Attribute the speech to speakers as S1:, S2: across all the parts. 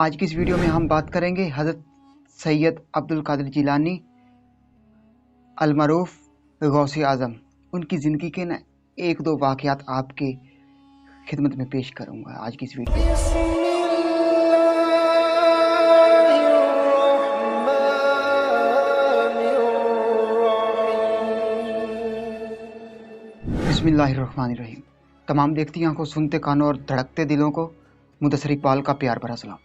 S1: आज की इस वीडियो में हम बात करेंगे हज़रत सैयद अब्दुल कादिर जिलानी अलमरूफ गौसे आज़म। उनकी ज़िंदगी के न एक दो वाक़यात आपके खिदमत में पेश करूँगा आज की इस वीडियो में। बिस्मिल्लाहिर्रहमानिर्रहीम। तमाम देखती आंखों, सुनते कानों और धड़कते दिलों को मुदस्सर इकबाल का प्यार भरा सलाम।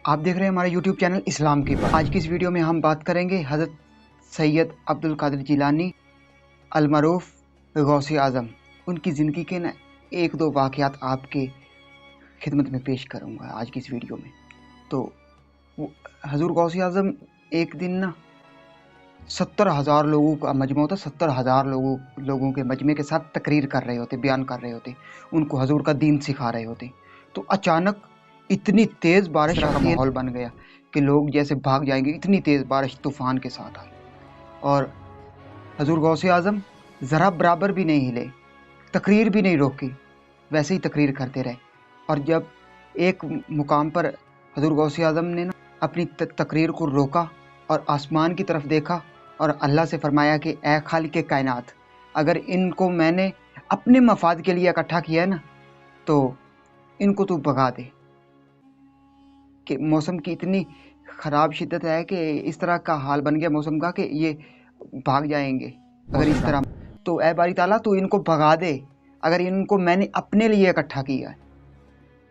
S1: आप देख रहे हैं हमारा यूट्यूब चैनल इस्लाम की बात। आज की इस वीडियो में हम बात करेंगे हज़रत सैयद अब्दुल कादिर जिलानी अलमरूफ गौसे आज़म। उनकी ज़िंदगी के न एक दो वाक़यात आपके खिदमत में पेश करूँगा आज की इस वीडियो में। तो हज़ूर गौसे आज़म एक दिन ना 70,000 लोगों का मजमा होता, 70,000 लोगों के मजमे के साथ तकरीर कर रहे होते, बयान कर रहे होते, उनको हजूर का दीन सिखा रहे होते। तो अचानक इतनी तेज़ बारिश का माहौल बन गया कि लोग जैसे भाग जाएंगे, इतनी तेज़ बारिश तूफ़ान के साथ आई और हजूर गौसे आज़म ज़रा बराबर भी नहीं हिले, तकरीर भी नहीं रोकी, वैसे ही तकरीर करते रहे। और जब एक मुकाम पर हजूर गौसे आज़म ने ना अपनी तकरीर को रोका और आसमान की तरफ देखा और अल्लाह से फरमाया कि ए खालिक कायनात, अगर इनको मैंने अपने मफाद के लिए इकट्ठा किया है ना, तो इनको तू भगा दे। कि मौसम की इतनी ख़राब शिद्दत है कि इस तरह का हाल बन गया मौसम का कि ये भाग जाएंगे अगर इस तरह। तो ए बारी ताला, तू इनको भगा दे। अगर इनको मैंने अपने लिए इकट्ठा किया है,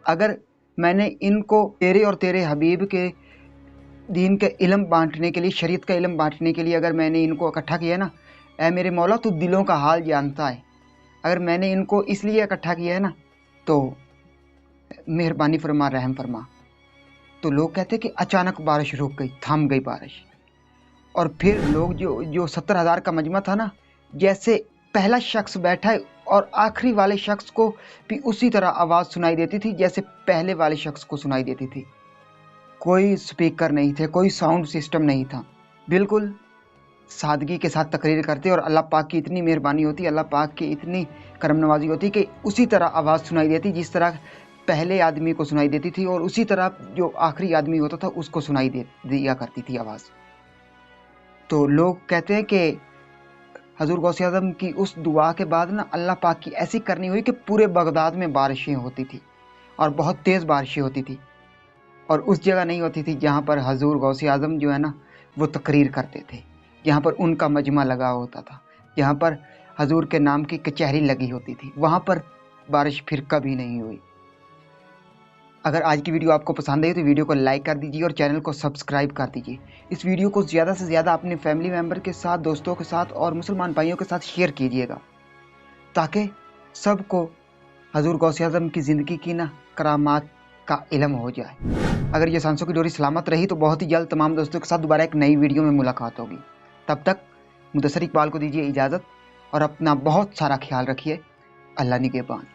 S1: अगर मैंने इनको तेरे और तेरे हबीब के दीन के इल्म बांटने के लिए, शरीयत का इल्म बांटने के लिए अगर मैंने इनको इकट्ठा किया है ना, ऐ मेरे मौला, तू दिलों का हाल जानता है। अगर मैंने इनको इसलिए इकट्ठा किया है ना, तो मेहरबानी फरमा, रहम फरमा। तो लोग कहते कि अचानक बारिश रुक गई, थम गई बारिश। और फिर लोग जो 70,000 का मजमा था ना, जैसे पहला शख्स बैठा है और आखिरी वाले शख्स को भी उसी तरह आवाज़ सुनाई देती थी जैसे पहले वाले शख्स को सुनाई देती थी। कोई स्पीकर नहीं थे, कोई साउंड सिस्टम नहीं था, बिल्कुल सादगी के साथ तकरीर करते। और अल्लाह पाक की इतनी मेहरबानी होती, अल्लाह पाक की इतनी करम नवाजी होती कि उसी तरह आवाज़ सुनाई देती जिस तरह पहले आदमी को सुनाई देती थी, और उसी तरह जो आखिरी आदमी होता था उसको सुनाई दिया करती थी आवाज़। तो लोग कहते हैं कि हजूर गौसे आज़म की उस दुआ के बाद ना अल्लाह पाक की ऐसी करनी हुई कि पूरे बगदाद में बारिशें होती थी और बहुत तेज़ बारिशें होती थी। और उस जगह नहीं होती थी जहाँ पर हजूर गौसे आज़म जो है ना वो तकरीर करते थे, जहाँ पर उनका मजमा लगा होता था, जहाँ पर हजूर के नाम की कचहरी लगी होती थी, वहाँ पर बारिश फिर कभी नहीं हुई। अगर आज की वीडियो आपको पसंद आई तो वीडियो को लाइक कर दीजिए और चैनल को सब्सक्राइब कर दीजिए। इस वीडियो को ज़्यादा से ज़्यादा अपने फैमिली मेम्बर के साथ, दोस्तों के साथ और मुसलमान भाइयों के साथ शेयर कीजिएगा, ताकि सबको हजूर गौसे आज़म की ज़िंदगी की ना करामात का इल्म हो जाए। अगर ये सांसों की डोरी सलामत रही तो बहुत ही जल्द तमाम दोस्तों के साथ दोबारा एक नई वीडियो में मुलाकात होगी। तब तक मुदस्सर इकबाल को दीजिए इजाज़त और अपना बहुत सारा ख्याल रखिए। अल्लाह निगहबान।